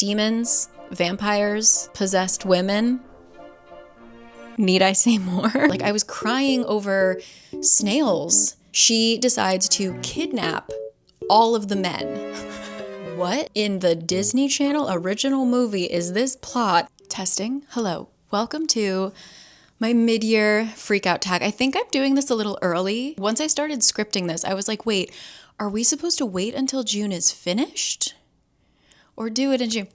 Demons, vampires, possessed women. Need I say more? Like, I was crying over snails. She decides to kidnap all of the men. What in the Disney Channel original movie is this plot? Testing. Hello. Welcome to my mid-year freakout tag. I think I'm doing this a little early. Once I started scripting this, I was like, wait, are we supposed to wait until June is finished? Or do it in June?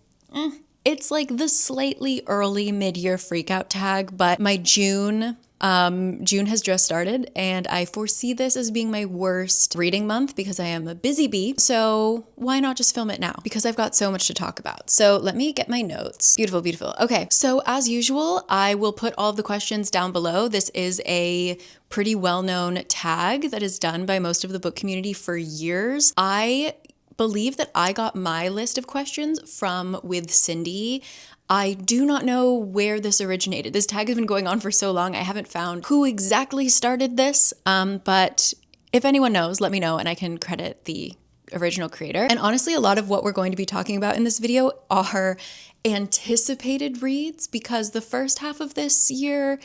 It's like the slightly early mid-year freakout tag, but my June has just started, and I foresee this as being my worst reading month because I am a busy bee. So why not just film it now? Because I've got so much to talk about. So let me get my notes. Beautiful, beautiful. Okay, so as usual, I will put all of the questions down below. This is a pretty well-known tag that is done by most of the book community for years. I believe that I got my list of questions from With Cindy. I do not know where this originated. This tag has been going on for so long, I haven't found who exactly started this, but if anyone knows, let me know and I can credit the original creator. And honestly, a lot of what we're going to be talking about in this video are anticipated reads because the first half of this year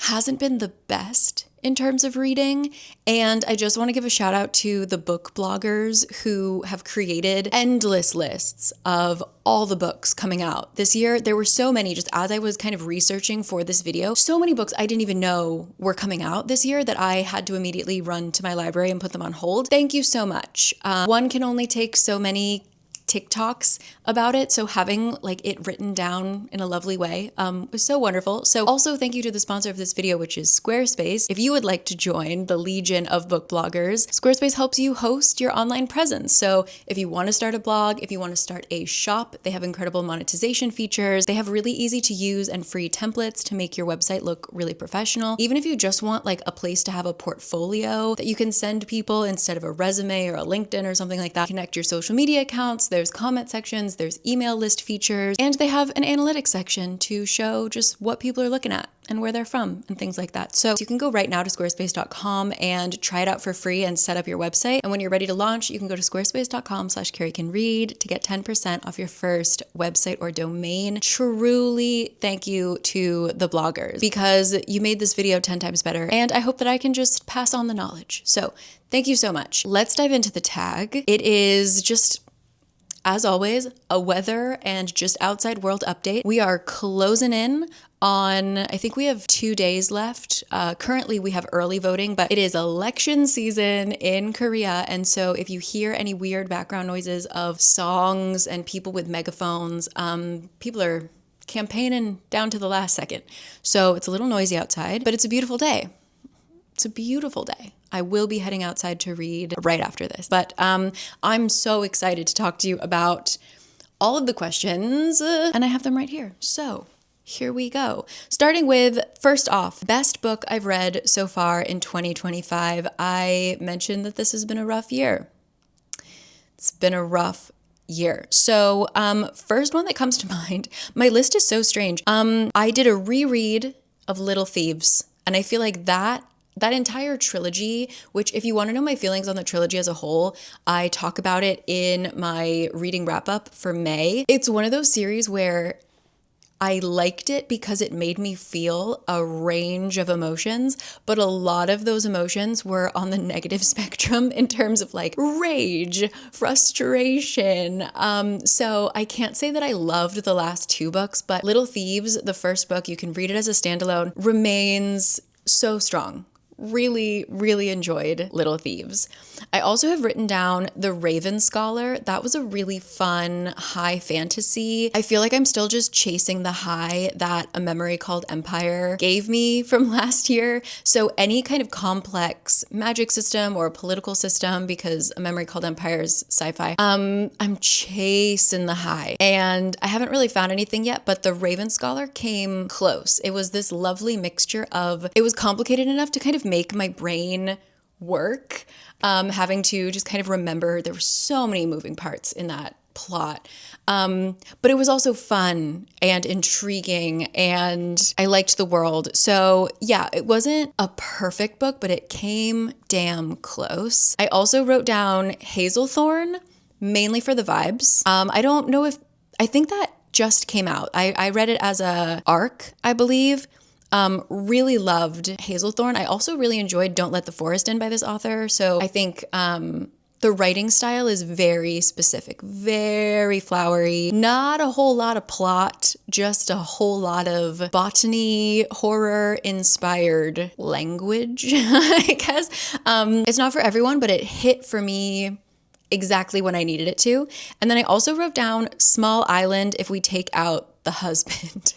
hasn't been the best in terms of reading. And I just want to give a shout out to the book bloggers who have created endless lists of all the books coming out this year. There were so many, just as I was kind of researching for this video, so many books I didn't even know were coming out this year that I had to immediately run to my library and put them on hold. Thank you so much. One can only take so many TikToks about it, so having like it written down in a lovely way was so wonderful. So also thank you to the sponsor of this video, which is Squarespace. If you would like to join the legion of book bloggers, Squarespace helps you host your online presence. So if you want to start a blog, if you want to start a shop, they have incredible monetization features. They have really easy to use and free templates to make your website look really professional. Even if you just want like a place to have a portfolio that you can send people instead of a resume or a LinkedIn or something like that, connect your social media accounts. There's comment sections, there's email list features, and they have an analytics section to show just what people are looking at and where they're from and things like that. So you can go right now to squarespace.com and try it out for free and set up your website. And when you're ready to launch, you can go to squarespace.com/caricanread to get 10% off your first website or domain. Truly thank you to the bloggers because you made this video 10 times better. And I hope that I can just pass on the knowledge. So thank you so much. Let's dive into the tag. It is just, as always, a weather and just outside world update. We are closing in on, I think we have 2 days left. Currently we have early voting, but it is election season in Korea. And so if you hear any weird background noises of songs and people with megaphones, people are campaigning down to the last second. So it's a little noisy outside, but it's a beautiful day. It's a beautiful day. I will be heading outside to read right after this. But I'm so excited to talk to you about all of the questions, and I have them right here. So here we go. Starting with, first off, best book I've read so far in 2025. I mentioned that this has been a rough year. It's been a rough year. So first one that comes to mind, my list is so strange. I did a reread of Little Thieves, and I feel like that entire trilogy, which if you want to know my feelings on the trilogy as a whole, I talk about it in my reading wrap up for May. It's one of those series where I liked it because it made me feel a range of emotions, but a lot of those emotions were on the negative spectrum in terms of like rage, frustration. So I can't say that I loved the last two books, but Little Thieves, the first book, you can read it as a standalone, remains so strong. Really, really enjoyed Little Thieves. I also have written down The Raven Scholar. That was a really fun high fantasy. I feel like I'm still just chasing the high that A Memory Called Empire gave me from last year. So any kind of complex magic system or political system, because A Memory Called Empire is sci-fi, I'm chasing the high. And I haven't really found anything yet, but The Raven Scholar came close. It was this lovely mixture of, it was complicated enough to kind of make my brain work, having to just kind of remember there were so many moving parts in that plot. But it was also fun and intriguing, and I liked the world. So yeah, it wasn't a perfect book, but it came damn close. I also wrote down Hazelthorn, mainly for the vibes. I don't know if I think that just came out. I read it as a arc, I believe. Really loved Hazelthorn. I also really enjoyed Don't Let the Forest In by this author. So I think the writing style is very specific, very flowery, not a whole lot of plot, just a whole lot of botany, horror inspired language, I guess. It's not for everyone, but it hit for me exactly when I needed it to. And then I also wrote down Small Island if we take out the husband.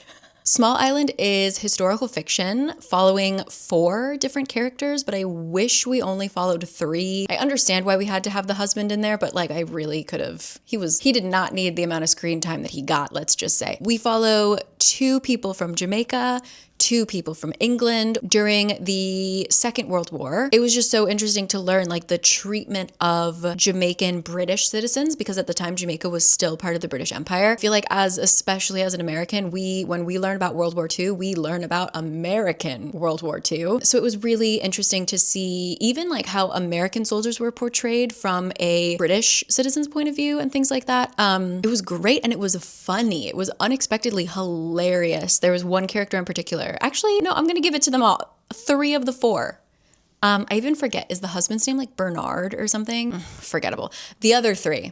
Small Island is historical fiction following 4 different characters, but I wish we only followed 3. I understand why we had to have the husband in there, but like I really could have, he did not need the amount of screen time that he got, let's just say. We follow 2 people from Jamaica, 2 people from England during the Second World War. It was just so interesting to learn like the treatment of Jamaican British citizens, because at the time Jamaica was still part of the British Empire. I feel like especially as an American, when we learn about World War II, we learn about American World War II. So it was really interesting to see even like how American soldiers were portrayed from a British citizen's point of view and things like that. It was great and it was funny. It was unexpectedly hilarious. There was one character in particular. Actually, no, I'm going to give it to them all. 3 of the 4. I even forget, is the husband's name like Bernard or something? Forgettable. The other 3,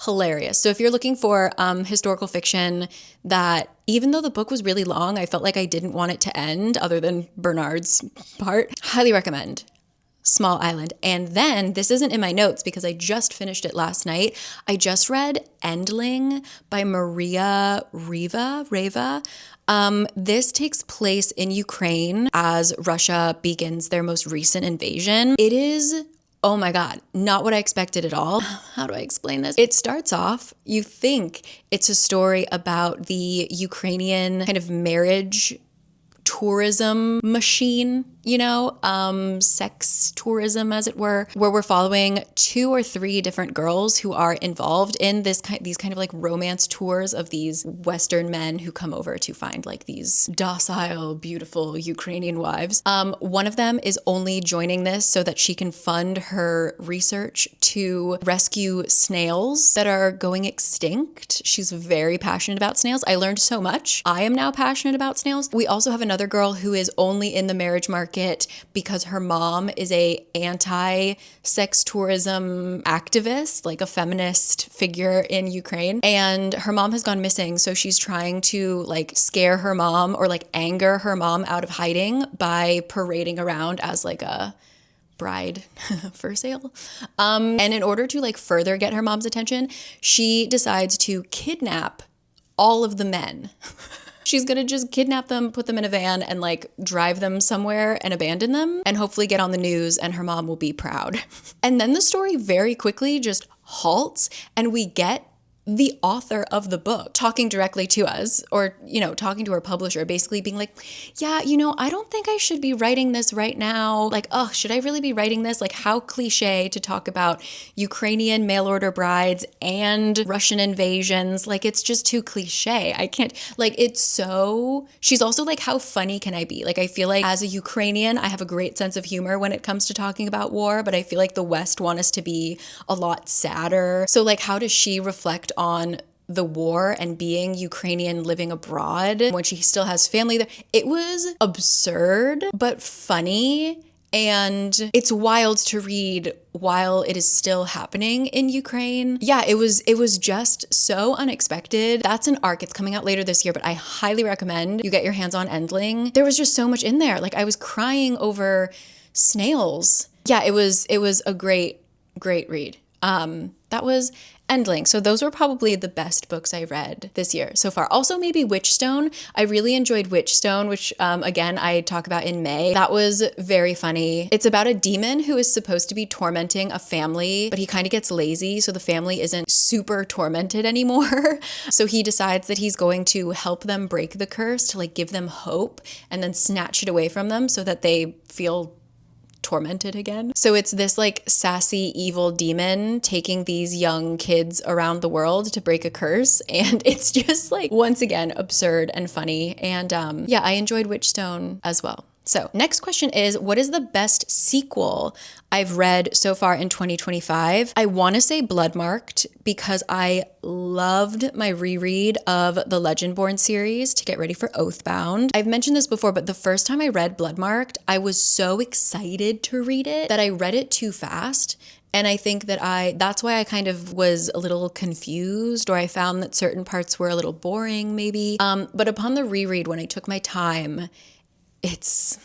hilarious. So if you're looking for historical fiction that, even though the book was really long, I felt like I didn't want it to end other than Bernard's part, highly recommend Small Island. And then, this isn't in my notes because I just finished it last night. I just read Endling by Reva. This takes place in Ukraine as Russia begins their most recent invasion. It is, oh my God, not what I expected at all. How do I explain this? It starts off, you think it's a story about the Ukrainian kind of marriage tourism machine, sex tourism as it were, where we're following 2 or 3 different girls who are involved in these kind of like romance tours of these Western men who come over to find like these docile, beautiful Ukrainian wives. One of them is only joining this so that she can fund her research to rescue snails that are going extinct. She's very passionate about snails. I learned so much. I am now passionate about snails. We also have another girl who is only in the marriage market because her mom is a anti-sex tourism activist, like a feminist figure in Ukraine. And her mom has gone missing. So she's trying to like scare her mom or like anger her mom out of hiding by parading around as like a bride for sale. And in order to like further get her mom's attention, she decides to kidnap all of the men. She's gonna just kidnap them, put them in a van, and like drive them somewhere and abandon them and hopefully get on the news and her mom will be proud. And then the story very quickly just halts and we get the author of the book talking directly to us or, talking to her publisher, basically being like, yeah, I don't think I should be writing this right now. Like, oh, should I really be writing this? Like, how cliche to talk about Ukrainian mail order brides and Russian invasions. Like, it's just too cliche. I can't, like, she's also like, how funny can I be? Like, I feel like as a Ukrainian, I have a great sense of humor when it comes to talking about war, but I feel like the West want us to be a lot sadder. So like, how does she reflect on the war and being Ukrainian living abroad when she still has family there? It was absurd, but funny. And it's wild to read while it is still happening in Ukraine. Yeah, it was just so unexpected. That's an arc. It's coming out later this year, but I highly recommend you get your hands on Endling. There was just so much in there. Like I was crying over snails. Yeah, it was a great read. That was Endling. So those were probably the best books I read this year so far. Also maybe Witchstone. I really enjoyed Witchstone, which again, I talk about in May. That was very funny. It's about a demon who is supposed to be tormenting a family, but he kind of gets lazy. So the family isn't super tormented anymore. So he decides that he's going to help them break the curse to like give them hope and then snatch it away from them so that they feel tormented again. So it's this like sassy evil demon taking these young kids around the world to break a curse, and it's just like once again absurd and funny. And yeah, I enjoyed Witchstone as well. So next question is, what is the best sequel I've read so far in 2025? I want to say Bloodmarked because I loved my reread of the Legendborn series to get ready for Oathbound. I've mentioned this before, but the first time I read Bloodmarked, I was so excited to read it that I read it too fast. And I think that that's why I kind of was a little confused, or I found that certain parts were a little boring maybe. But upon the reread, when I took my time, it's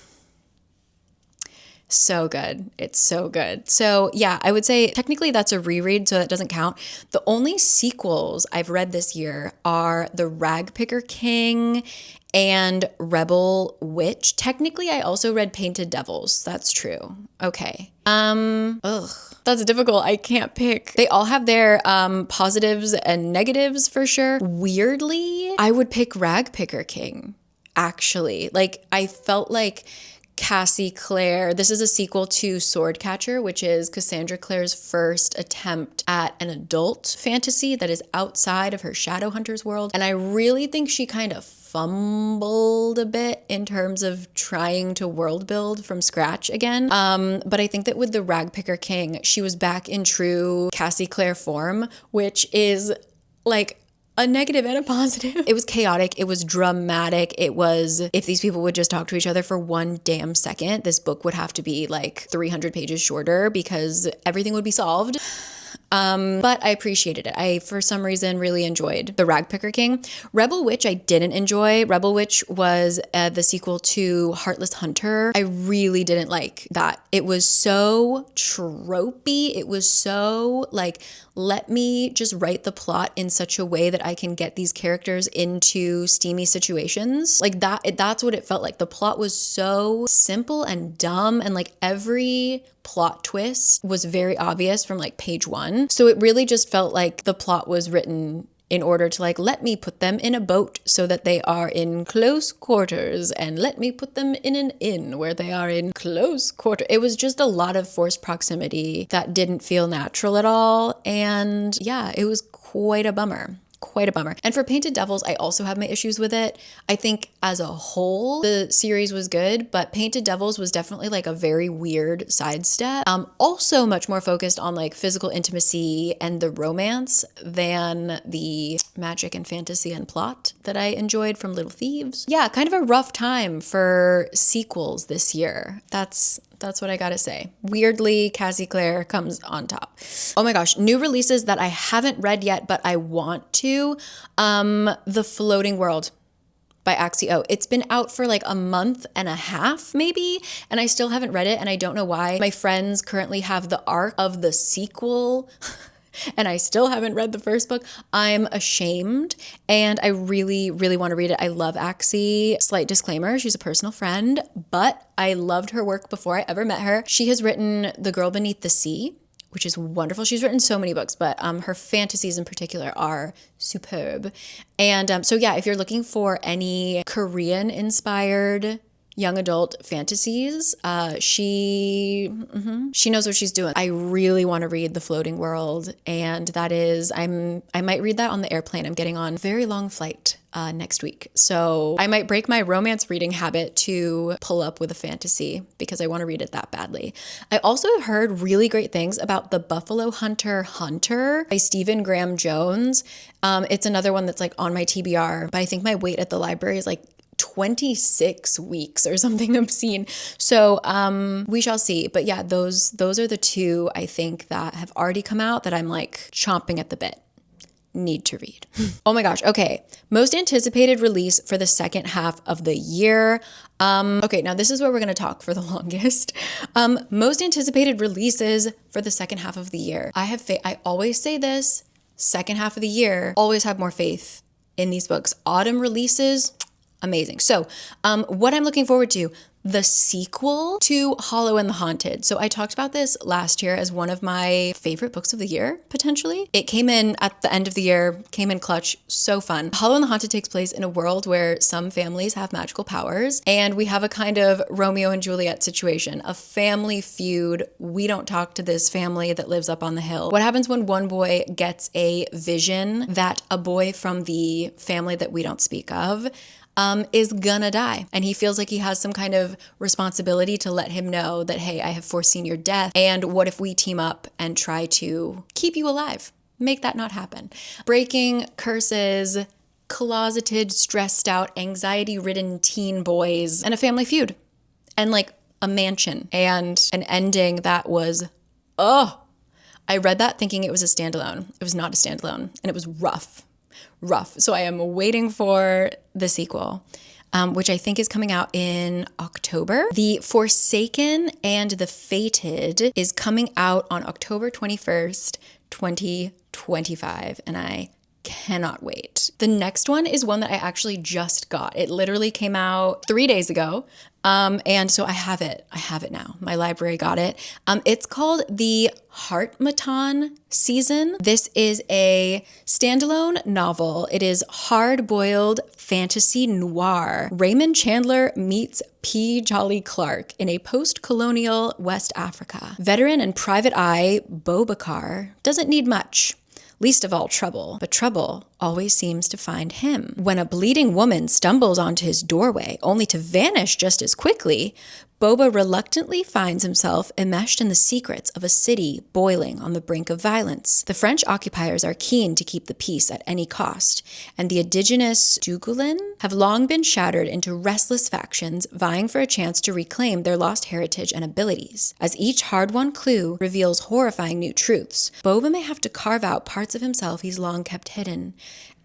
so good. It's so good. So yeah, I would say technically that's a reread, so that doesn't count. The only sequels I've read this year are The Ragpicker King and Rebel Witch. Technically, I also read Painted Devils. That's true. Okay. That's difficult. I can't pick. They all have their positives and negatives for sure. Weirdly, I would pick Ragpicker King. Actually, like I felt like Clare, this is a sequel to Swordcatcher, which is Cassandra Clare's first attempt at an adult fantasy that is outside of her Shadowhunters world. And I really think she kind of fumbled a bit in terms of trying to world build from scratch again. But I think that with the Ragpicker King, she was back in true Clare form, which is like a negative and a positive. It was chaotic. It was dramatic. It was, if these people would just talk to each other for one damn second, this book would have to be like 300 pages shorter because everything would be solved. But I appreciated it. I, for some reason, really enjoyed The Ragpicker King. Rebel Witch, I didn't enjoy. Rebel Witch was the sequel to Heartless Hunter. I really didn't like that. It was so tropey. It was so like, let me just write the plot in such a way that I can get these characters into steamy situations. Like that's what it felt like. The plot was so simple and dumb, and like every plot twist was very obvious from like page 1. So it really just felt like the plot was written in order to like, let me put them in a boat so that they are in close quarters, and let me put them in an inn where they are in close quarters. It was just a lot of forced proximity that didn't feel natural at all. And yeah, it was quite a bummer. Quite a bummer. And for Painted Devils, I also have my issues with it. I think as a whole, the series was good, but Painted Devils was definitely like a very weird sidestep. Also much more focused on like physical intimacy and the romance than the magic and fantasy and plot that I enjoyed from Little Thieves. Yeah, kind of a rough time for sequels this year. That's what I gotta say. Weirdly, Clare comes on top. Oh my gosh, new releases that I haven't read yet, but I want to. The Floating World by Axie. It's been out for like a month and a half maybe, and I still haven't read it, and I don't know why. My friends currently have the arc of the sequel and I still haven't read the first book. I'm ashamed, and I really, really want to read it. I love Axie. Slight disclaimer, she's a personal friend, but I loved her work before I ever met her. She has written The Girl Beneath the Sea, which is wonderful. She's written so many books, but her fantasies in particular are superb. And so yeah, if you're looking for any Korean-inspired young adult fantasies, she knows what she's doing. I really want to read The Floating World, and that is, I might read that on the airplane. I'm getting on a very long flight next week, so I might break my romance reading habit to pull up with a fantasy because I want to read it that badly. I also have heard really great things about The Buffalo Hunter by Stephen Graham Jones. It's another one that's like on my TBR, but I think my wait at the library is like 26 weeks or something obscene. So we shall see. But yeah, those are the two I think that have already come out that I'm like chomping at the bit. Need to read. Oh my gosh. Okay. Most anticipated release for the second half of the year. Okay, now this is where we're going to talk for the longest. Most anticipated releases for the second half of the year. I always say this, second half of the year, always have more faith in these books. Autumn releases, amazing. So what I'm looking forward to, the sequel to Hollow and the Haunted. So I talked about this last year as one of my favorite books of the year, potentially. It came in at the end of the year, came in clutch, so fun. Hollow and the Haunted takes place in a world where some families have magical powers, and we have a kind of Romeo and Juliet situation, a family feud. We don't talk to this family that lives up on the hill. What happens when one boy gets a vision that a boy from the family that we don't speak of is gonna die. And he feels like he has some kind of responsibility to let him know that, hey, I have foreseen your death. And what if we team up and try to keep you alive? Make that not happen. Breaking curses, closeted, stressed out, anxiety-ridden teen boys, and a family feud. And like a mansion. And an ending that was, I read that thinking it was a standalone. It was not a standalone. And it was rough. So I am waiting for the sequel, which I think is coming out in October. The Forsaken and the Fated is coming out on October 21st, 2025. And I cannot wait. The next one is one that I actually just got. It literally came out 3 days ago. And so I have it now. My library got it. It's called the Hartmaton Season. This is a standalone novel. It is hard-boiled fantasy noir. Raymond Chandler meets P. Jolly Clark in a post-colonial West Africa. Veteran and private eye Boubacar doesn't need much. Least of all trouble, but trouble always seems to find him. When a bleeding woman stumbles onto his doorway, only to vanish just as quickly, Boba reluctantly finds himself enmeshed in the secrets of a city boiling on the brink of violence. The French occupiers are keen to keep the peace at any cost, and the indigenous Dugulin have long been shattered into restless factions vying for a chance to reclaim their lost heritage and abilities. As each hard-won clue reveals horrifying new truths, Boba may have to carve out parts of himself he's long kept hidden,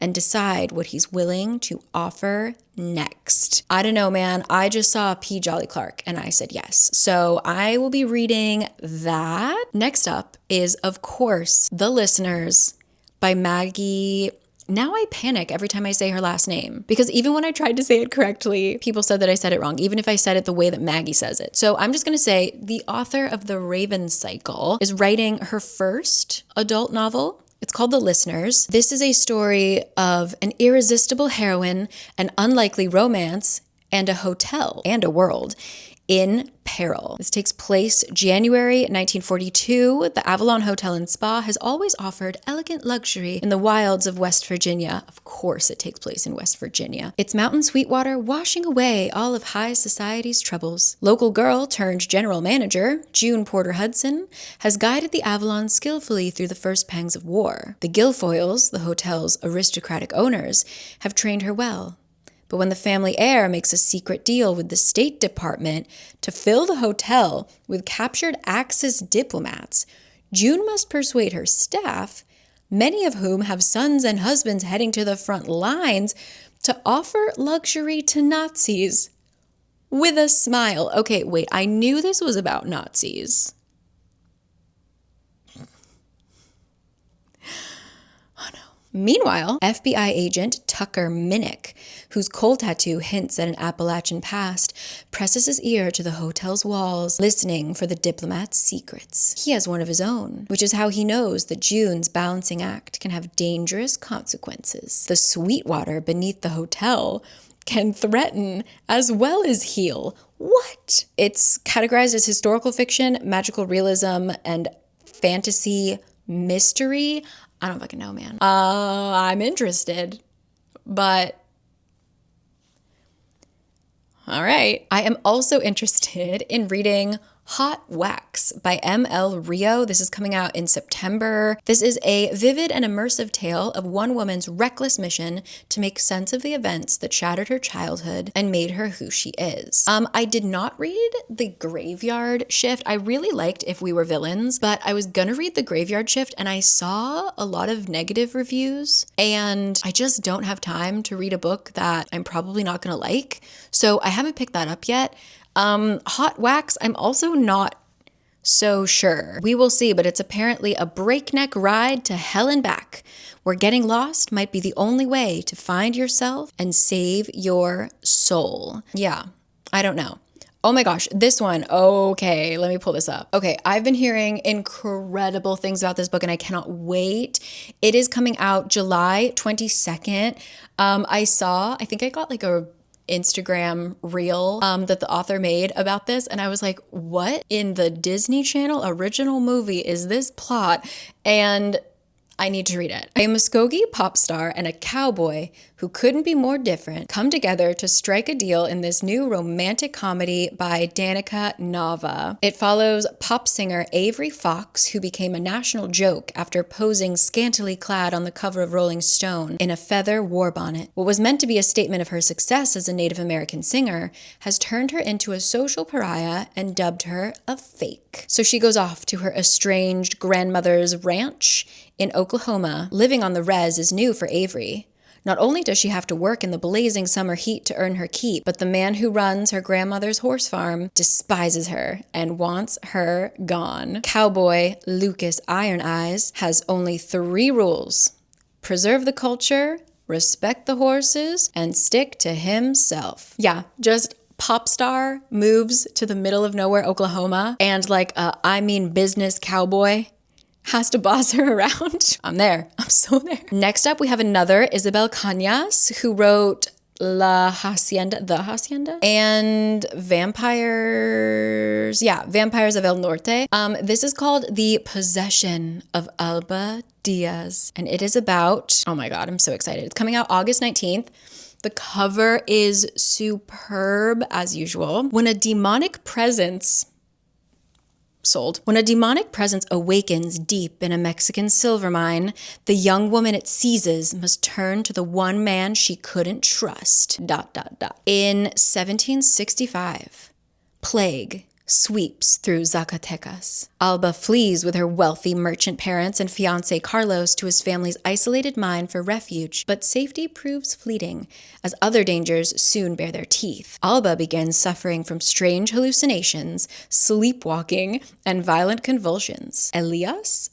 and decide what he's willing to offer next. I don't know, man. I just saw P. Jolly Clark and I said yes. So I will be reading that. Next up is, of course, The Listeners by Maggie. Now I panic every time I say her last name, because even when I tried to say it correctly, people said that I said it wrong, even if I said it the way that Maggie says it. So I'm just going to say the author of The Raven Cycle is writing her first adult novel. It's called The Listeners. This is a story of an irresistible heroine, an unlikely romance, and a hotel and a world in peril. This takes place January 1942. The Avalon Hotel and Spa has always offered elegant luxury in the wilds of West Virginia. Of course it takes place in West Virginia. Its mountain Sweetwater washing away all of high society's troubles. Local girl turned general manager, June Porter Hodgson, has guided the Avalon skillfully through the first pangs of war. The Guilfoyles, the hotel's aristocratic owners, have trained her well. But when the family heir makes a secret deal with the State Department to fill the hotel with captured Axis diplomats, June must persuade her staff, many of whom have sons and husbands heading to the front lines, to offer luxury to Nazis with a smile. Okay, wait, I knew this was about Nazis. Meanwhile, FBI agent Tucker Minnick, whose coal tattoo hints at an Appalachian past, presses his ear to the hotel's walls, listening for the diplomat's secrets. He has one of his own, which is how he knows that June's balancing act can have dangerous consequences. The Sweetwater beneath the hotel can threaten as well as heal. What? It's categorized as historical fiction, magical realism, and fantasy mystery. I don't fucking know, man. I'm interested, but all right. I am also interested in reading Hot Wax by M.L. Rio. This is coming out in September. This is a vivid and immersive tale of one woman's reckless mission to make sense of the events that shattered her childhood and made her who she is. I did not read The Graveyard Shift. I really liked If We Were Villains, but I was gonna read The Graveyard Shift and I saw a lot of negative reviews and I just don't have time to read a book that I'm probably not gonna like. So I haven't picked that up yet. Hot Wax, I'm also not so sure. We will see, but it's apparently a breakneck ride to hell and back, where getting lost might be the only way to find yourself and save your soul. Yeah, I don't know. Oh my gosh, this one. Okay, let me pull this up. Okay, I've been hearing incredible things about this book and I cannot wait. It is coming out July 22nd. I think I got like a Instagram reel that the author made about this and I was like, what in the Disney Channel original movie is this plot? And I need to read it. I am a Muskogee pop star and a cowboy who couldn't be more different, come together to strike a deal in this new romantic comedy by Danica Nava. It follows pop singer Avery Fox, who became a national joke after posing scantily clad on the cover of Rolling Stone in a feather war bonnet. What was meant to be a statement of her success as a Native American singer has turned her into a social pariah and dubbed her a fake. So she goes off to her estranged grandmother's ranch in Oklahoma. Living on the res is new for Avery. Not only does she have to work in the blazing summer heat to earn her keep, but the man who runs her grandmother's horse farm despises her and wants her gone. Cowboy Lucas Iron Eyes has only 3 rules: preserve the culture, respect the horses, and stick to himself. Yeah, just pop star moves to the middle of nowhere, Oklahoma, and business cowboy has to boss her around. I'm there. I'm so there. Next up, we have another Isabel Cañas, who wrote The Hacienda, and Vampires of El Norte. This is called The Possession of Alba Diaz, and it is about, oh my God, I'm so excited. It's coming out August 19th. The cover is superb as usual. When a demonic presence awakens deep in a Mexican silver mine, the young woman it seizes must turn to the one man she couldn't trust. In 1765, plague sweeps through Zacatecas. Alba flees with her wealthy merchant parents and fiancé Carlos to his family's isolated mine for refuge, but safety proves fleeting as other dangers soon bear their teeth. Alba begins suffering from strange hallucinations, sleepwalking, and violent convulsions. Elias,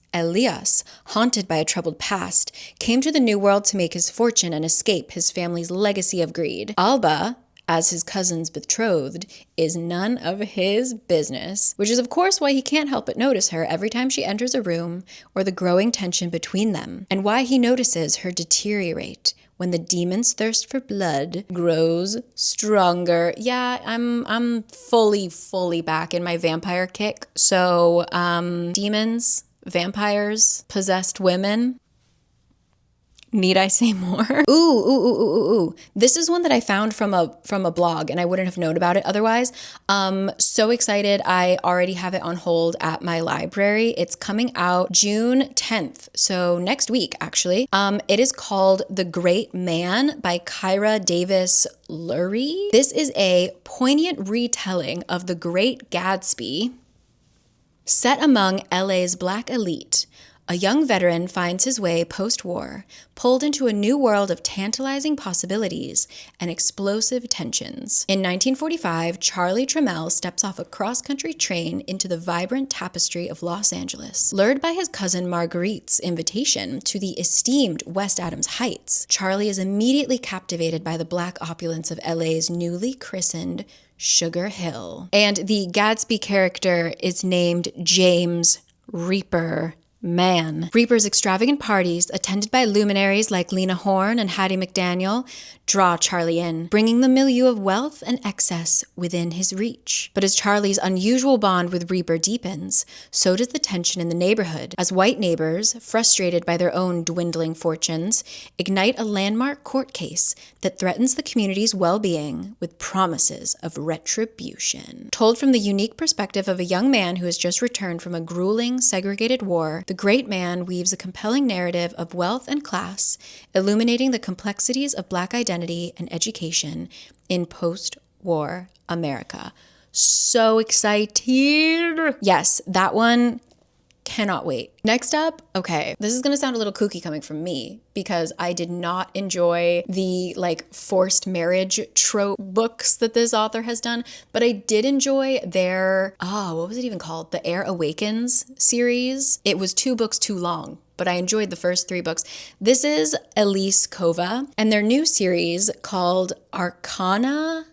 haunted by a troubled past, came to the New World to make his fortune and escape his family's legacy of greed. Alba, as his cousin's betrothed, is none of his business, which is of course why he can't help but notice her every time she enters a room or the growing tension between them, and why he notices her deteriorate when the demon's thirst for blood grows stronger. Yeah, I'm fully back in my vampire kick. So, demons, vampires, possessed women. Need I say more? Ooh. This is one that I found from a blog, and I wouldn't have known about it otherwise. So excited. I already have it on hold at my library. It's coming out June 10th, so next week, actually. It is called The Great Man by Kyra Davis Lurie. This is a poignant retelling of The Great Gatsby set among LA's Black elite. A young veteran finds his way post-war, pulled into a new world of tantalizing possibilities and explosive tensions. In 1945, Charlie Trammell steps off a cross-country train into the vibrant tapestry of Los Angeles. Lured by his cousin Marguerite's invitation to the esteemed West Adams Heights, Charlie is immediately captivated by the Black opulence of LA's newly christened Sugar Hill. And the Gatsby character is named James Reaper Man. Reaper's extravagant parties, attended by luminaries like Lena Horne and Hattie McDaniel, draw Charlie in, bringing the milieu of wealth and excess within his reach. But as Charlie's unusual bond with Reaper deepens, so does the tension in the neighborhood, as white neighbors, frustrated by their own dwindling fortunes, ignite a landmark court case that threatens the community's well-being with promises of retribution. Told from the unique perspective of a young man who has just returned from a grueling, segregated war, The Great Man weaves a compelling narrative of wealth and class, illuminating the complexities of Black identity and education in post-war America. So excited! Yes, that one, cannot wait. Next up, okay, this is gonna sound a little kooky coming from me because I did not enjoy the forced marriage trope books that this author has done, but I did enjoy their, what was it even called? The Air Awakens series. It was 2 books too long, but I enjoyed the first 3 books. This is Elise Kova, and their new series called Arcana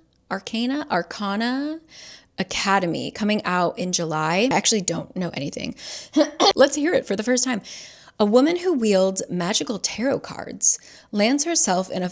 Academy, coming out in July. I actually don't know anything. Let's hear it for the first time. A woman who wields magical tarot cards lands herself in a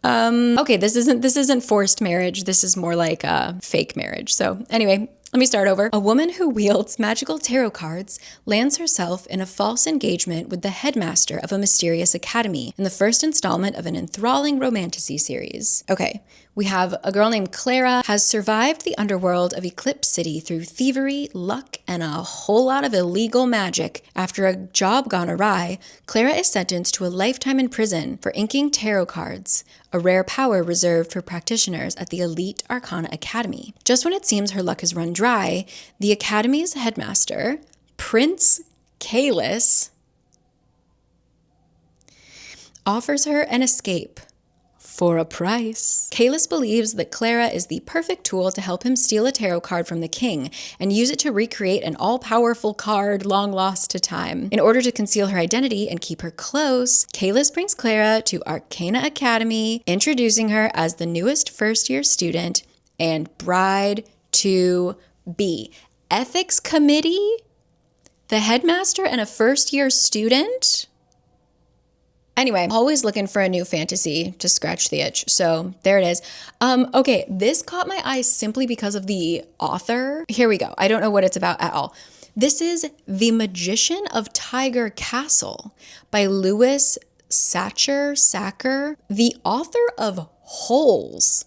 okay, this isn't forced marriage. This is more like a fake marriage. So anyway, Let me start over. A woman who wields magical tarot cards lands herself in a false engagement with the headmaster of a mysterious academy in the first installment of an enthralling romantasy series. Okay, we have a girl named Clara has survived the underworld of Eclipse City through thievery, luck, and a whole lot of illegal magic. After a job gone awry, Clara is sentenced to a lifetime in prison for inking tarot cards, a rare power reserved for practitioners at the Elite Arcana Academy. Just when it seems her luck has run dry, the Academy's headmaster, Prince Kalis, offers her an escape for a price. Kalis believes that Clara is the perfect tool to help him steal a tarot card from the king and use it to recreate an all-powerful card long lost to time. In order to conceal her identity and keep her close, Kalis brings Clara to Arcana Academy, introducing her as the newest first-year student and bride to be. Ethics committee? The headmaster and a first-year student? Anyway, always looking for a new fantasy to scratch the itch. So there it is. Okay, this caught my eye simply because of the author. Here we go. I don't know what it's about at all. This is The Magician of Tiger Castle by Louis Sacher, the author of Holes.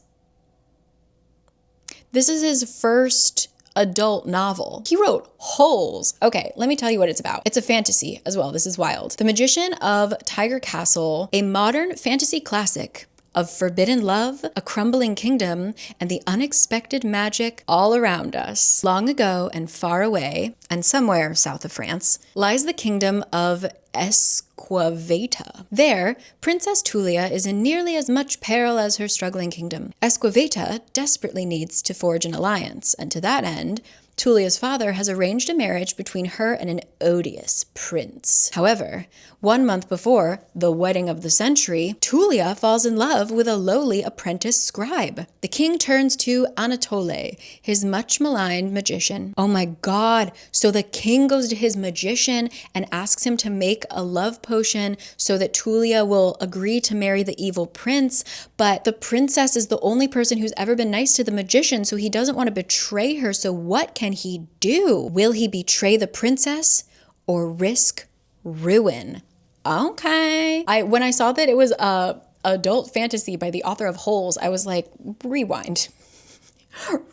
This is his first adult novel. He wrote Holes. Okay, let me tell you what it's about. It's a fantasy as well. This is wild. The Magician of Tiger Castle, a modern fantasy classic of forbidden love, a crumbling kingdom, and the unexpected magic all around us. Long ago and far away, and somewhere south of France, lies the kingdom of Esquiveta. There, Princess Tulia is in nearly as much peril as her struggling kingdom. Esquiveta desperately needs to forge an alliance, and to that end, Tulia's father has arranged a marriage between her and an odious prince. However, 1 month before the wedding of the century, Tulia falls in love with a lowly apprentice scribe. The king turns to Anatole, his much-maligned magician. Oh my god, so the king goes to his magician and asks him to make a love potion so that Tulia will agree to marry the evil prince, but the princess is the only person who's ever been nice to the magician, so he doesn't want to betray her, so what can he do? Will he betray the princess or risk ruin? Okay. When I saw that it was a adult fantasy by the author of Holes, I was like, rewind.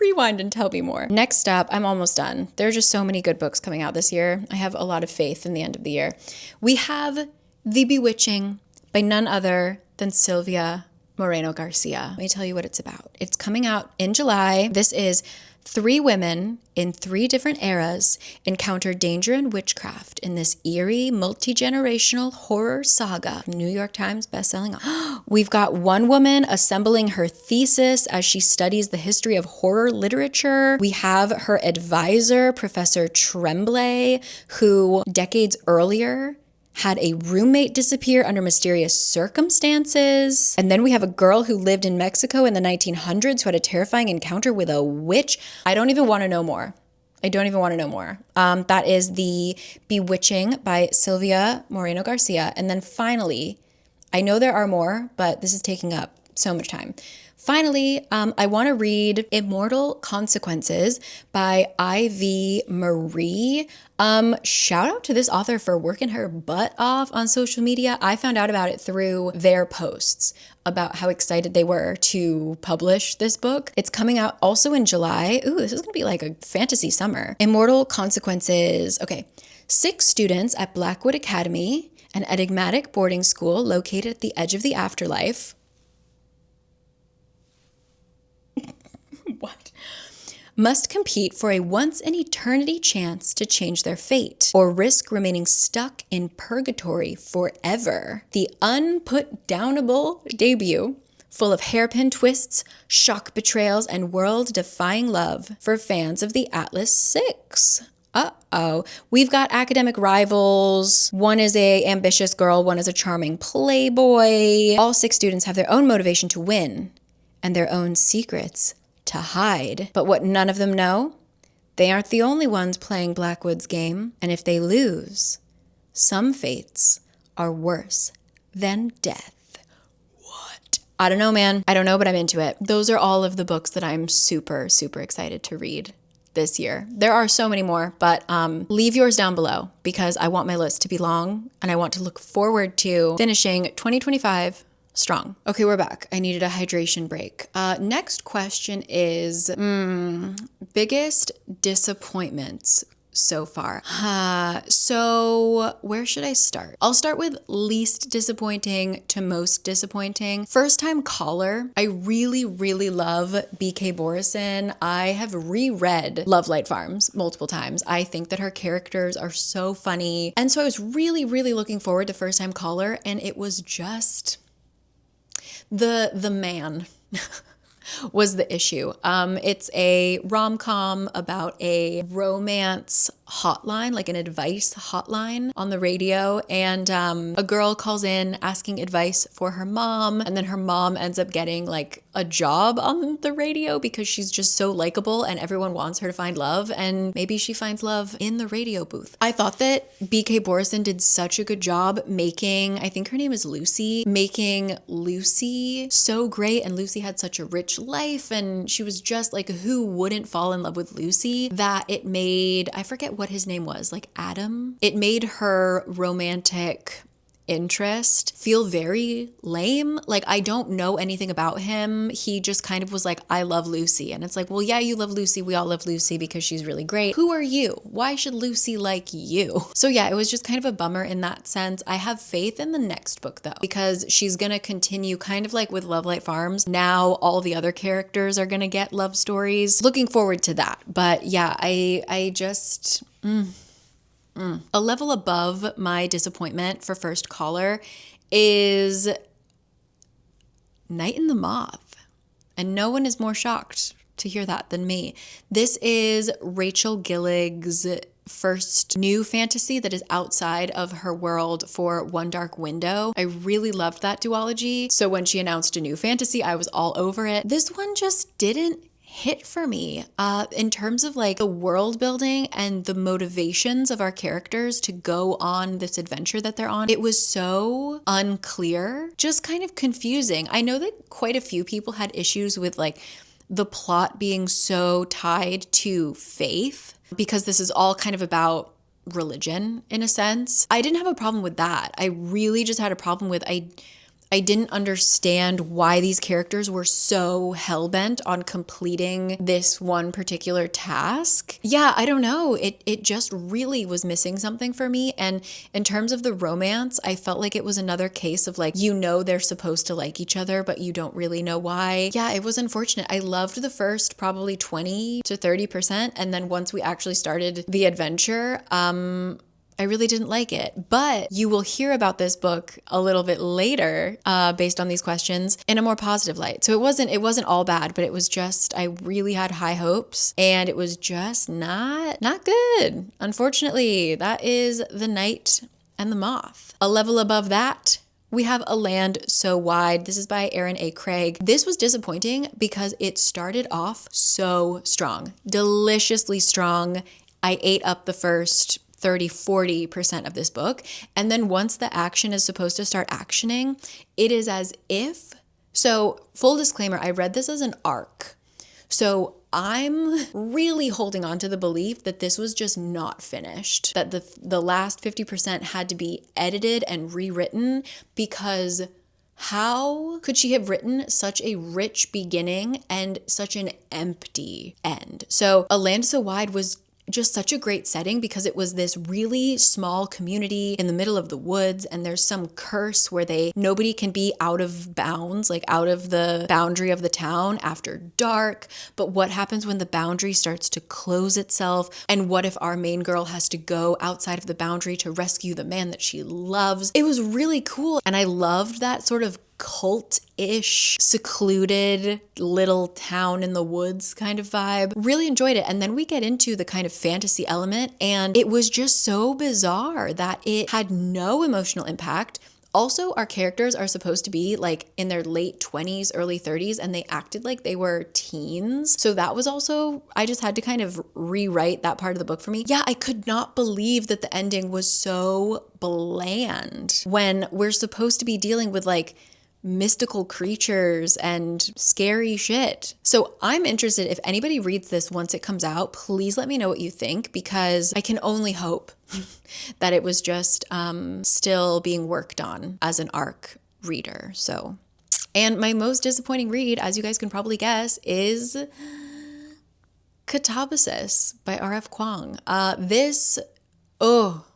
Rewind and tell me more. Next up, I'm almost done. There are just so many good books coming out this year. I have a lot of faith in the end of the year. We have The Bewitching by none other than Sylvia Moreno Garcia. Let me tell you what it's about. It's coming out in July. This is 3 women in 3 different eras encounter danger and witchcraft in this eerie, multi-generational horror saga. New York Times bestselling author. We've got one woman assembling her thesis as she studies the history of horror literature. We have her advisor, Professor Tremblay, who decades earlier had a roommate disappear under mysterious circumstances. And then we have a girl who lived in Mexico in the 1900s who had a terrifying encounter with a witch. I don't even want to know more. That is The Bewitching by Sylvia Moreno Garcia. And then finally, I know there are more, but this is taking up so much time. Finally, I want to read Immortal Consequences by Ivy Marie. Shout out to this author for working her butt off on social media. I found out about it through their posts about how excited they were to publish this book. It's coming out also in July. Ooh, this is going to be like a fantasy summer. Immortal Consequences. Okay, 6 students at Blackwood Academy, an enigmatic boarding school located at the edge of the afterlife. What? Must compete for a once-in-eternity chance to change their fate or risk remaining stuck in purgatory forever. The unput-downable debut, full of hairpin twists, shock betrayals, and world-defying love for fans of the Atlas 6. Uh-oh. We've got academic rivals. One is a ambitious girl, one is a charming playboy. All 6 students have their own motivation to win and their own secrets to hide. But what none of them know? They aren't the only ones playing Blackwood's game. And if they lose, some fates are worse than death. What? I don't know, man. I don't know, but I'm into it. Those are all of the books that I'm super, super excited to read this year. There are so many more, but leave yours down below because I want my list to be long and I want to look forward to finishing 2025 strong. Okay, we're back. I needed a hydration break. Next question is biggest disappointments so far. So where should I start? I'll start with least disappointing to most disappointing. First time caller. I really, really love BK Borison. I have reread Love Light Farms multiple times. I think that her characters are so funny. And so I was really, really looking forward to First Time Caller, and it was just the man was the issue. It's a rom-com about a romance hotline, like an advice hotline on the radio, and a girl calls in asking advice for her mom, and then her mom ends up getting like a job on the radio because she's just so likable and everyone wants her to find love, and maybe she finds love in the radio booth. I thought that BK Borison did such a good job making, I think her name is Lucy, making Lucy so great, and Lucy had such a rich life and she was just like, who wouldn't fall in love with Lucy, that it made, I forget what his name was, like Adam. It made her romantic interest feel very lame. Like, I don't know anything about him. He just kind of was like, I love Lucy. And it's like, well, yeah, you love Lucy. We all love Lucy because she's really great. Who are you? Why should Lucy like you? So yeah, it was just kind of a bummer in that sense. I have faith in the next book though, because she's going to continue kind of like with Love Light Farms. Now all the other characters are going to get love stories. Looking forward to that. But yeah, I just... A level above my disappointment for First Caller is Night in the Moth. And no one is more shocked to hear that than me. This is Rachel Gillig's first new fantasy that is outside of her world for One Dark Window. I really loved that duology. So when she announced a new fantasy, I was all over it. This one just didn't hit for me in terms of like the world building and the motivations of our characters to go on this adventure that they're on. It was so unclear, just kind of confusing. I know that quite a few people had issues with like the plot being so tied to faith because this is all kind of about religion in a sense. I didn't have a problem with that. I really just had a problem with I didn't understand why these characters were so hell-bent on completing this one particular task. Yeah, I don't know. It just really was missing something for me. And in terms of the romance, I felt like it was another case of like, you know, they're supposed to like each other, but you don't really know why. Yeah, it was unfortunate. I loved the first probably 20 to 30%. And then once we actually started the adventure, I really didn't like it, but you will hear about this book a little bit later based on these questions in a more positive light. So it wasn't all bad, but it was just, I really had high hopes and it was just not good. Unfortunately, that is The Night and the Moth. A level above that, we have A Land So Wide. This is by Aaron A. Craig. This was disappointing because it started off so strong, deliciously strong. I ate up the first 30-40% of this book. And then once the action is supposed to start actioning, it is as if, so full disclaimer, I read this as an arc. So I'm really holding on to the belief that this was just not finished, that the last 50% had to be edited and rewritten, because how could she have written such a rich beginning and such an empty end? So A Land So Wide was just such a great setting because it was this really small community in the middle of the woods, and there's some curse where nobody can be out of bounds, like out of the boundary of the town after dark. But what happens when the boundary starts to close itself? And what if our main girl has to go outside of the boundary to rescue the man that she loves? It was really cool, and I loved that sort of cult-ish, secluded little town in the woods kind of vibe. Really enjoyed it. And then we get into the kind of fantasy element, and it was just so bizarre that it had no emotional impact. Also, our characters are supposed to be like in their late 20s, early 30s, and they acted like they were teens. So that was also, I just had to kind of rewrite that part of the book for me. Yeah, I could not believe that the ending was so bland when we're supposed to be dealing with like mystical creatures and scary shit. So I'm interested, if anybody reads this once it comes out, please let me know what you think, because I can only hope that it was just still being worked on as an ARC reader. So, and my most disappointing read, as you guys can probably guess, is Catabasis by R.F. Kuang.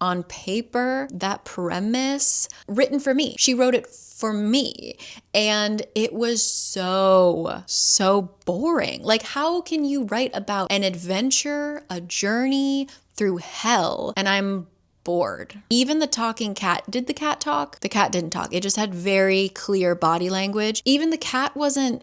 On paper, that premise, written for me. She wrote it for me. And it was so boring. Like, how can you write about an adventure, a journey through hell? And I'm bored. Even the talking cat, did the cat talk? The cat didn't talk. It just had very clear body language. Even the cat wasn't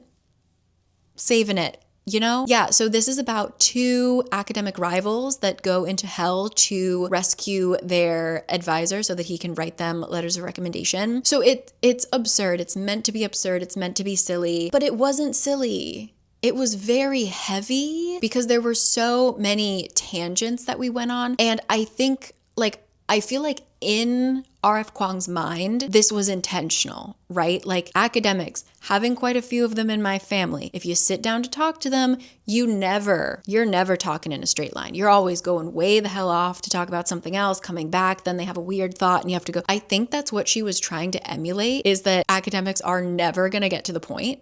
saving it. You know? Yeah, so this is about two academic rivals that go into hell to rescue their advisor so that he can write them letters of recommendation. So it's absurd. It's meant to be absurd. It's meant to be silly, but it wasn't silly. It was very heavy because there were so many tangents that we went on. And I feel like in R.F. Kuang's mind, this was intentional, right? Like academics, having quite a few of them in my family. If you sit down to talk to them, you're never talking in a straight line. You're always going way the hell off to talk about something else, coming back, then they have a weird thought and you have to go. I think that's what she was trying to emulate, is that academics are never going to get to the point.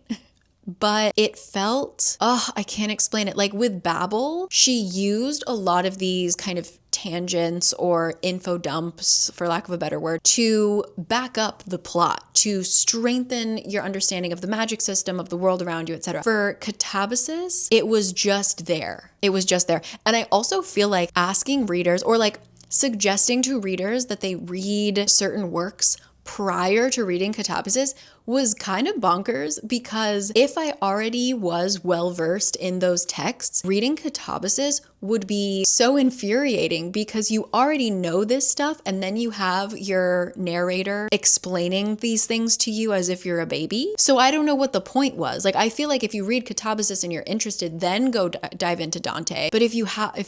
But it felt, I can't explain it. Like with Babel, she used a lot of these kind of tangents or info dumps, for lack of a better word, to back up the plot, to strengthen your understanding of the magic system, of the world around you, etc. For Catabasis, it was just there. It was just there. And I also feel like asking readers, or like suggesting to readers that they read certain works prior to reading Catabasis was kind of bonkers, because if I already was well versed in those texts, reading Catabasis would be so infuriating because you already know this stuff and then you have your narrator explaining these things to you as if you're a baby. So I don't know what the point was. Like, I feel like if you read Catabasis and you're interested, then go dive into Dante. But if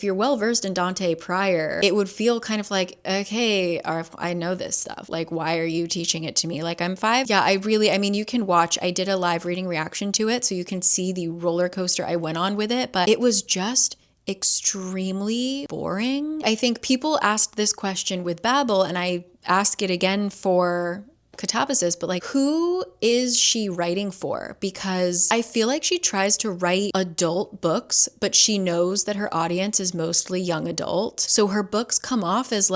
you're well versed in Dante prior, it would feel kind of like, okay, I know this stuff. Like, why are you teaching it to me? Like, I'm 5. Yeah, I mean, you can watch, I did a live reading reaction to it, so you can see the roller coaster I went on with it, but it was just extremely boring. I think people asked this question with Babel, and I ask it again for Catabasis, but like, who is she writing for? Because I feel like she tries to write adult books, but she knows that her audience is mostly young adult. So her books come off as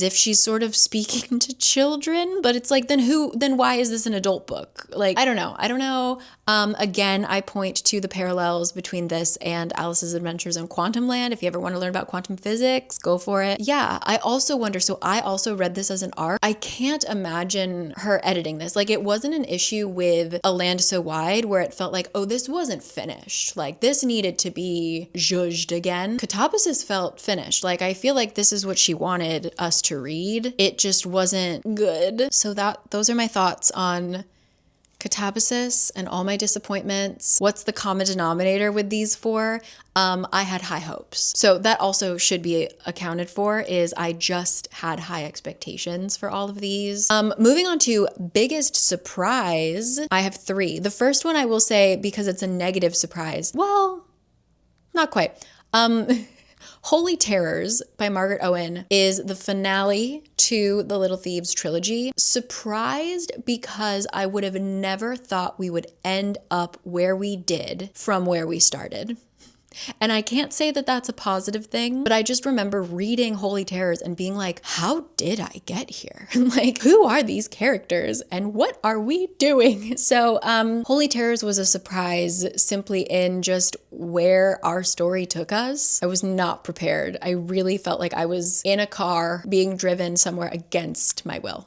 if she's sort of speaking to children, but it's like, then why is this an adult book? Like, I don't know. Again, I point to the parallels between this and Alice's Adventures in Quantum Land. If you ever want to learn about quantum physics, go for it. Yeah, I also wonder, so I also read this as an ARC. I can't imagine her editing this. Like, it wasn't an issue with A Land So Wide where it felt like, oh, this wasn't finished. Like, this needed to be zhuzhed again. Catabasis felt finished. Like, I feel like this is what she wanted us to read. It just wasn't good. So those are my thoughts on Catabasis and all my disappointments. What's the common denominator with these four? I had high hopes. So that also should be accounted for, is I just had high expectations for all of these. Moving on to biggest surprise, I have 3. The first one I will say, because it's a negative surprise. Well, not quite. Holy Terrors by Margaret Owen is the finale to the Little Thieves trilogy. Surprised because I would have never thought we would end up where we did from where we started. And I can't say that that's a positive thing, but I just remember reading Holy Terrors and being like, how did I get here? Like, who are these characters and what are we doing? So Holy Terrors was a surprise simply in just where our story took us. I was not prepared. I really felt like I was in a car being driven somewhere against my will.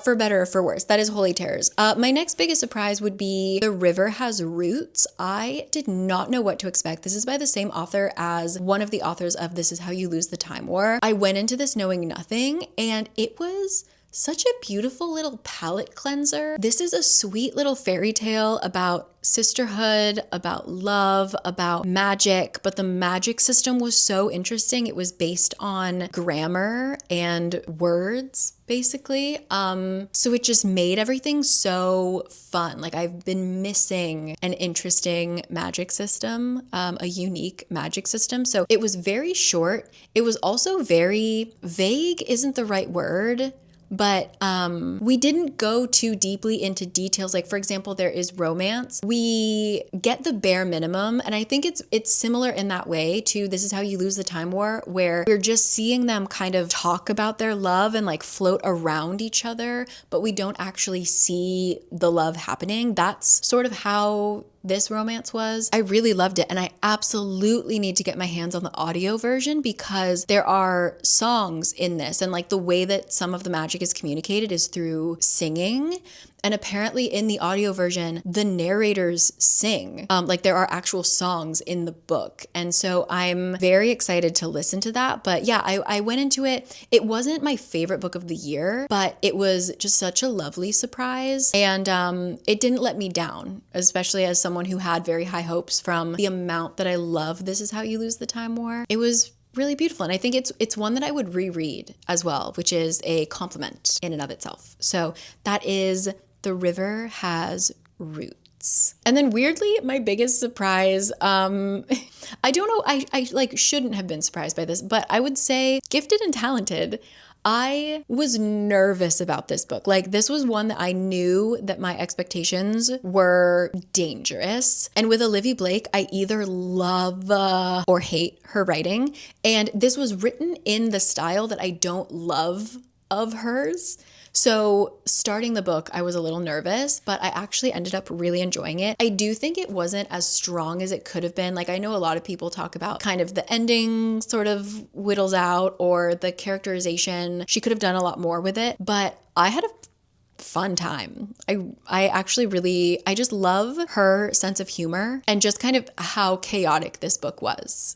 For better or for worse. That is Holy Terrors. My next biggest surprise would be The River Has Roots. I did not know what to expect. This is by the same author as one of the authors of This Is How You Lose the Time War. I went into this knowing nothing, and it was such a beautiful little palate cleanser. This is a sweet little fairy tale about sisterhood, about love, about magic, but the magic system was so interesting. It was based on grammar and words, basically. So it just made everything so fun. Like, I've been missing an interesting magic system, a unique magic system. So it was very short. It was also very vague, isn't the right word. But we didn't go too deeply into details. Like, for example, there is romance. We get the bare minimum. And I think it's similar in that way to This Is How You Lose the Time War, where we're just seeing them kind of talk about their love and like float around each other, but we don't actually see the love happening. That's sort of how this romance was. I really loved it, and I absolutely need to get my hands on the audio version because there are songs in this, and like the way that some of the magic is communicated is through singing. And apparently in the audio version, the narrators sing. Like, there are actual songs in the book. And so I'm very excited to listen to that. But yeah, I went into it. It wasn't my favorite book of the year, but it was just such a lovely surprise. And it didn't let me down, especially as someone who had very high hopes from the amount that I love This Is How You Lose the Time War. It was really beautiful. And I think it's one that I would reread as well, which is a compliment in and of itself. So that is The River Has Roots. And then weirdly, my biggest surprise, I don't know, I like shouldn't have been surprised by this, but I would say Gifted and Talented. I was nervous about this book. Like, this was one that I knew that my expectations were dangerous. And with Olivia Blake, I either love or hate her writing. And this was written in the style that I don't love of hers. So starting the book, I was a little nervous, but I actually ended up really enjoying it. I do think it wasn't as strong as it could have been. Like, I know a lot of people talk about kind of the ending sort of whittles out, or the characterization. She could have done a lot more with it, but I had a fun time. I actually really, I just love her sense of humor and just kind of how chaotic this book was.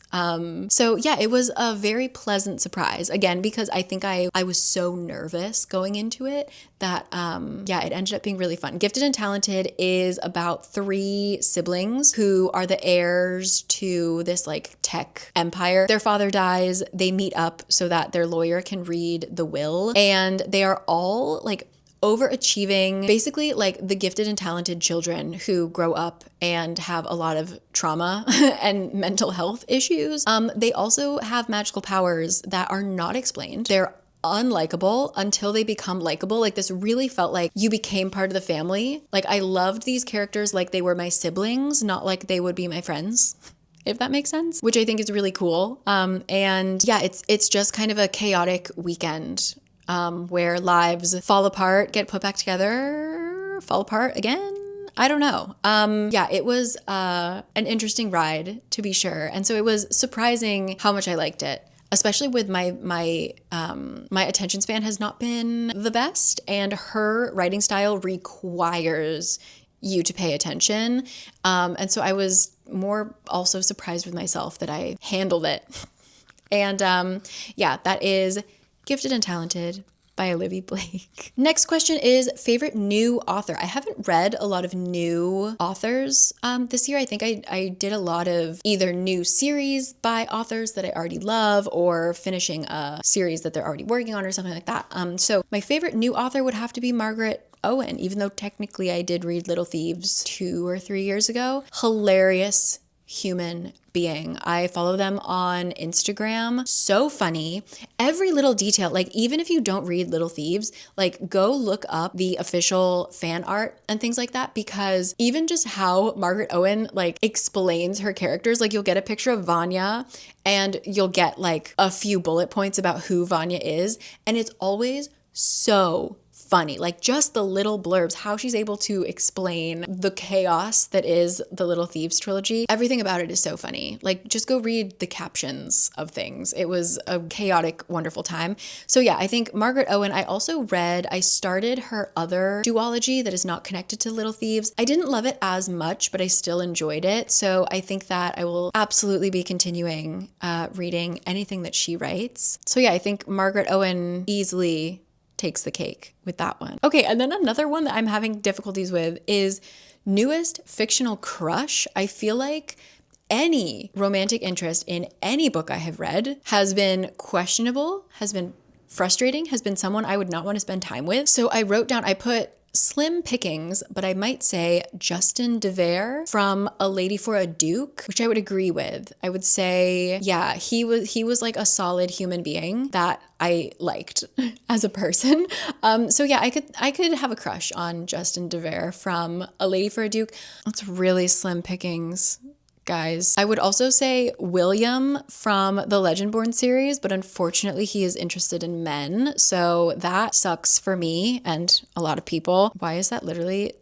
So yeah, it was a very pleasant surprise. Again, because I think I was so nervous going into it that yeah, it ended up being really fun. Gifted and Talented is about 3 siblings who are the heirs to this like tech empire. Their father dies, they meet up so that their lawyer can read the will, and they are all like overachieving, basically like the gifted and talented children who grow up and have a lot of trauma and mental health issues. They also have magical powers that are not explained. They're unlikable until they become likable. Like, this really felt like you became part of the family. Like, I loved these characters like they were my siblings, not like they would be my friends, if that makes sense, which I think is really cool. And yeah, it's just kind of a chaotic weekend where lives fall apart, get put back together, fall apart again. I don't know. Yeah, it was an interesting ride, to be sure. And so it was surprising how much I liked it, especially with my attention span has not been the best, and her writing style requires you to pay attention. And so I was more also surprised with myself that I handled it. And yeah, that is Gifted and Talented by Olivia Blake. Next question is favorite new author. I haven't read a lot of new authors this year. I think I did a lot of either new series by authors that I already love, or finishing a series that they're already working on, or something like that. So my favorite new author would have to be Margaret Owen, even though technically I did read Little Thieves 2 or 3 years ago. Hilarious human being. I follow them on Instagram. So funny. Every little detail, like even if you don't read Little Thieves, like go look up the official fan art and things like that, because even just how Margaret Owen like explains her characters, like you'll get a picture of Vanya and you'll get like a few bullet points about who Vanya is, and it's always so funny. Like just the little blurbs, how she's able to explain the chaos that is the Little Thieves trilogy. Everything about it is so funny. Like just go read the captions of things. It was a chaotic, wonderful time. So yeah, I think Margaret Owen. I started her other duology that is not connected to Little Thieves. I didn't love it as much, but I still enjoyed it. So I think that I will absolutely be continuing reading anything that she writes. So yeah, I think Margaret Owen easily takes the cake with that one. Okay, and then another one that I'm having difficulties with is newest fictional crush. I feel like any romantic interest in any book I have read has been questionable, has been frustrating, has been someone I would not want to spend time with. So I wrote down, I put slim pickings, but I might say Justin DeVere from A Lady for a Duke, which I would agree with. I would say, yeah, he was like a solid human being that I liked as a person. So yeah, I could have a crush on Justin DeVere from A Lady for a Duke. That's really slim pickings, guys. I would also say William from the Legendborn series, but unfortunately he is interested in men. So that sucks for me and a lot of people. Why is that literally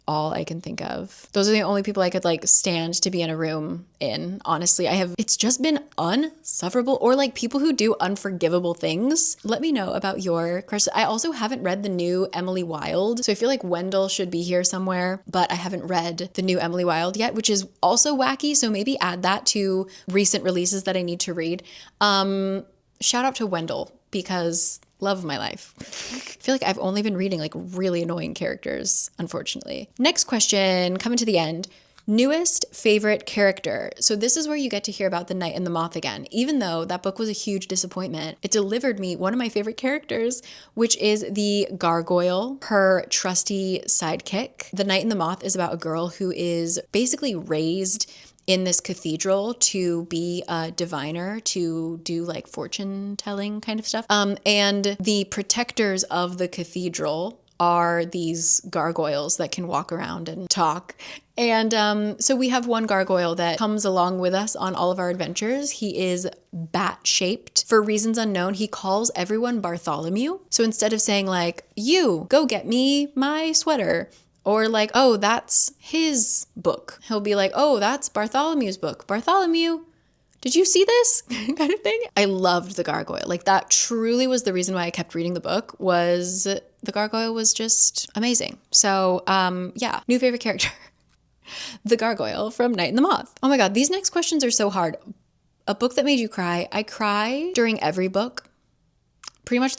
all I can think of? Those are the only people I could like stand to be in a room in. Honestly, it's just been unsufferable, or like people who do unforgivable things. Let me know about your crush. I also haven't read the new Emily Wilde. So I feel like Wendell should be here somewhere, but I haven't read the new Emily Wilde yet, which is also wacky. So maybe add that to recent releases that I need to read. Shout out to Wendell because love of my life. I feel like I've only been reading like really annoying characters, unfortunately. Next question, coming to the end. Newest favorite character. So this is where you get to hear about The Night and the Moth again. Even though that book was a huge disappointment, it delivered me one of my favorite characters, which is the gargoyle, her trusty sidekick. The Night and the Moth is about a girl who is basically raised in this cathedral to be a diviner, to do like fortune telling kind of stuff. And the protectors of the cathedral are these gargoyles that can walk around and talk. And so we have one gargoyle that comes along with us on all of our adventures. He is bat-shaped. For reasons unknown, he calls everyone Bartholomew. So instead of saying like, you, go get me my sweater, or like, oh, that's his book, he'll be like, oh, that's Bartholomew's book. Bartholomew, did you see this? kind of thing. I loved the gargoyle. Like that truly was the reason why I kept reading the book, was the gargoyle was just amazing. So yeah, new favorite character. The gargoyle from Night and the Moth. Oh my God, these next questions are so hard. A book that made you cry. I cry during every book. Pretty much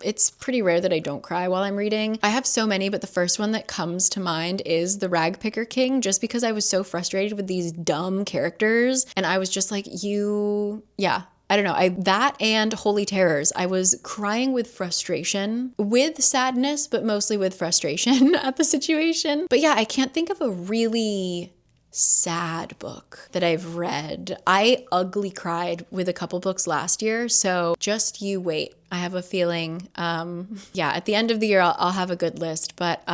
it's pretty rare that I don't cry while I'm reading. I have so many, but the first one that comes to mind is The Ragpicker King, just because I was so frustrated with these dumb characters. And I was just like, yeah, I don't know. That and Holy Terrors. I was crying with frustration, with sadness, but mostly with frustration at the situation. But yeah, I can't think of a really sad book that I've read. I ugly cried with a couple books last year, so just you wait. I have a feeling, yeah, at the end of the year, I'll have a good list, but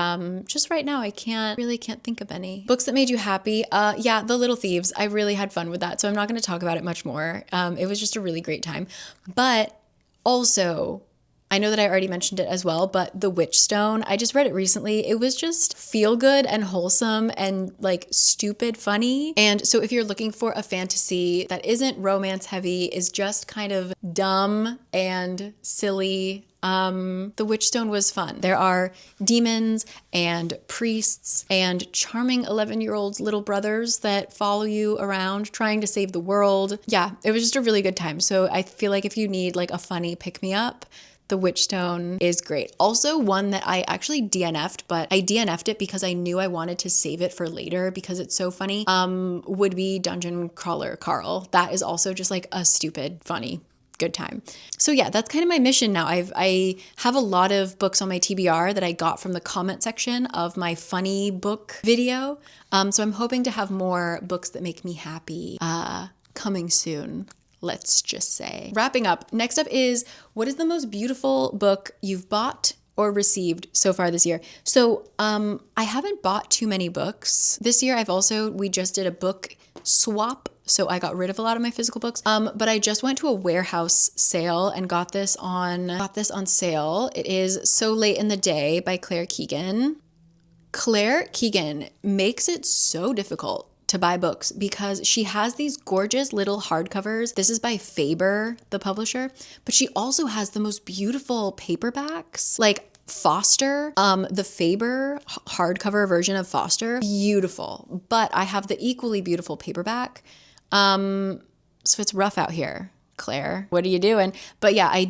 just right now, I really can't think of any. Books that made you happy. Yeah, The Little Thieves. I really had fun with that, so I'm not going to talk about it much more. It was just a really great time. But also, I know that I already mentioned it as well, but The Witchstone, I just read it recently. It was just feel good and wholesome and like stupid funny. And so if you're looking for a fantasy that isn't romance heavy, is just kind of dumb and silly, The Witchstone was fun. There are demons and priests and charming 11-year-old little brothers that follow you around trying to save the world. Yeah, it was just a really good time. So I feel like if you need like a funny pick-me-up, The Witchstone is great. Also one that I actually DNF'd, but I DNF'd it because I knew I wanted to save it for later because it's so funny, would be Dungeon Crawler Carl. That is also just like a stupid, funny, good time. So yeah, that's kind of my mission now. I have a lot of books on my TBR that I got from the comment section of my funny book video. So I'm hoping to have more books that make me happy coming soon. Let's just say. Wrapping up, next up is, what is the most beautiful book you've bought or received so far this year? So I haven't bought too many books this year. We just did a book swap, so I got rid of a lot of my physical books. But I just went to a warehouse sale and got this on sale. It is So Late in the Day by Clare Keegan. Clare Keegan makes it so difficult to buy books because she has these gorgeous little hardcovers. This is by Faber, the publisher, but she also has the most beautiful paperbacks, like Foster, the Faber hardcover version of Foster, beautiful. But I have the equally beautiful paperback. So it's rough out here. Claire, what are you doing? But yeah, I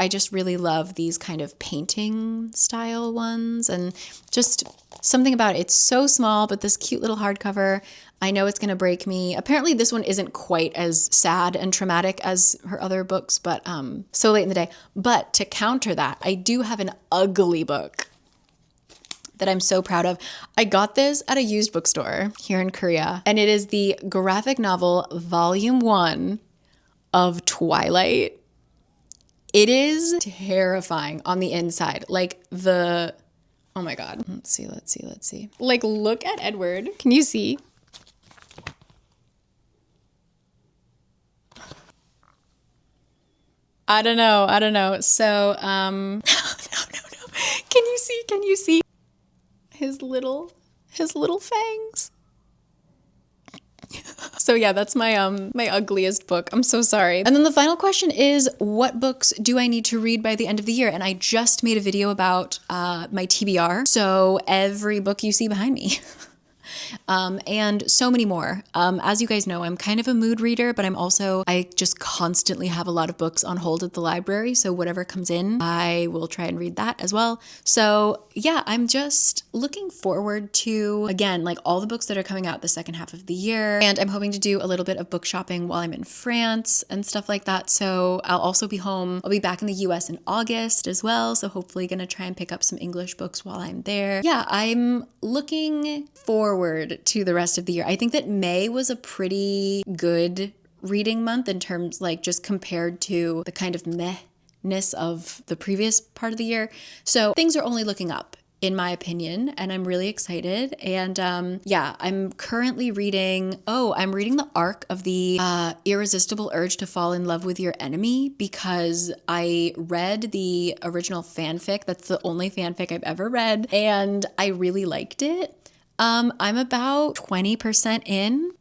just really love these kind of painting style ones, and just something about it. It's so small, but this cute little hardcover. I know it's going to break me. Apparently this one isn't quite as sad and traumatic as her other books, but so late in the day. But to counter that, I do have an ugly book that I'm so proud of. I got this at a used bookstore here in Korea, and it is the graphic novel Volume 1 of Twilight. It is terrifying on the inside. Like oh my God. Let's see. Like, look at Edward. Can you see? I don't know. So, no. Can you see his little fangs? So yeah, that's my ugliest book. I'm so sorry. And then the final question is, what books do I need to read by the end of the year? And I just made a video about my TBR. So every book you see behind me. And so many more. As you guys know, I'm kind of a mood reader, but I just constantly have a lot of books on hold at the library. So whatever comes in, I will try and read that as well. So yeah, I'm just looking forward to, again, like all the books that are coming out the second half of the year. And I'm hoping to do a little bit of book shopping while I'm in France and stuff like that. So I'll also be home. I'll be back in the US in August as well. So hopefully gonna try and pick up some English books while I'm there. Yeah, I'm looking forward to the rest of the year. I think that May was a pretty good reading month in terms, like, just compared to the kind of mehness of the previous part of the year. So things are only looking up, in my opinion, and I'm really excited. And yeah, I'm currently reading the arc of the Irresistible Urge to Fall in Love with Your Enemy, because I read the original fanfic. That's the only fanfic I've ever read, and I really liked it. I'm about 20% in.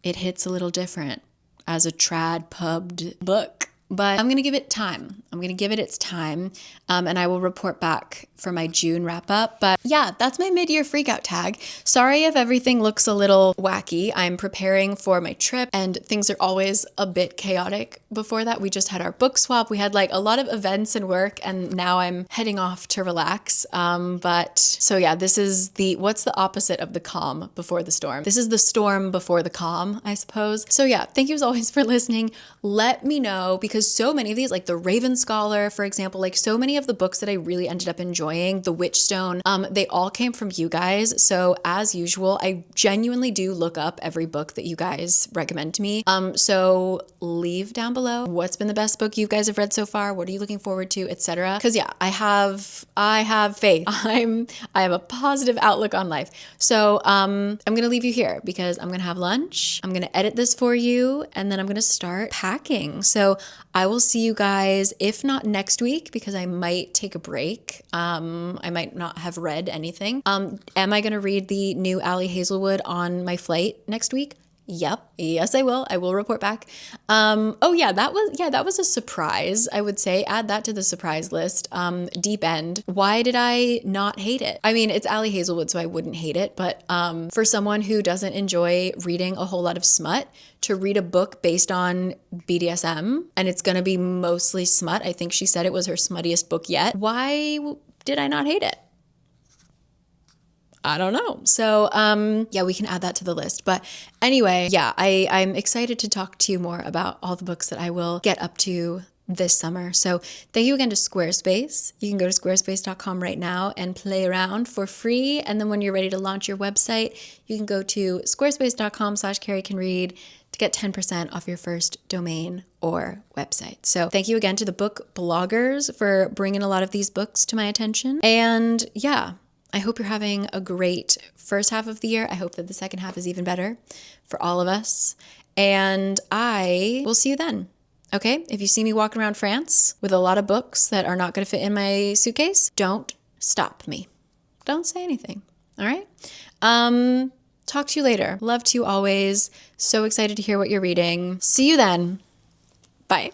It hits a little different as a trad pubbed book, but I'm going to give it time. I'm going to give it its time, and I will report back for my June wrap up. But yeah, that's my mid-year freakout tag. Sorry if everything looks a little wacky. I'm preparing for my trip, and things are always a bit chaotic before that. We just had our book swap. We had like a lot of events and work, and now I'm heading off to relax. But so yeah, this is what's the opposite of the calm before the storm? This is the storm before the calm, I suppose. So yeah, thank you as always for listening. Let me know, because so many of these, like the Raven Scholar, for example, like so many of the books that I really ended up enjoying, the Witchstone, they all came from you guys. So as usual, I genuinely do look up every book that you guys recommend to me. So leave down below what's been the best book you guys have read so far. What are you looking forward to, etc. Because yeah, I have faith. I have a positive outlook on life. So I'm gonna leave you here because I'm gonna have lunch. I'm gonna edit this for you, and then I'm gonna start packing. So I will see you guys, if not next week, because I might take a break. I might not have read anything. Am I going to read the new Ali Hazelwood on my flight next week? Yep. Yes, I will. I will report back. Oh yeah, that was a surprise, I would say. Add that to the surprise list. Deep End. Why did I not hate it? I mean, it's Ali Hazelwood, so I wouldn't hate it, but for someone who doesn't enjoy reading a whole lot of smut, to read a book based on BDSM, and it's gonna be mostly smut. I think she said it was her smuttiest book yet. Why did I not hate it? I don't know. So yeah, we can add that to the list. But anyway, yeah, I'm excited to talk to you more about all the books that I will get up to this summer. So thank you again to Squarespace. You can go to squarespace.com right now and play around for free. And then when you're ready to launch your website, you can go to squarespace.com/caricanread to get 10% off your first domain or website. So thank you again to the book bloggers for bringing a lot of these books to my attention. And yeah, I hope you're having a great first half of the year. I hope that the second half is even better for all of us. And I will see you then. Okay? If you see me walking around France with a lot of books that are not going to fit in my suitcase, don't stop me. Don't say anything. All right? Talk to you later. Love to you always. So excited to hear what you're reading. See you then. Bye.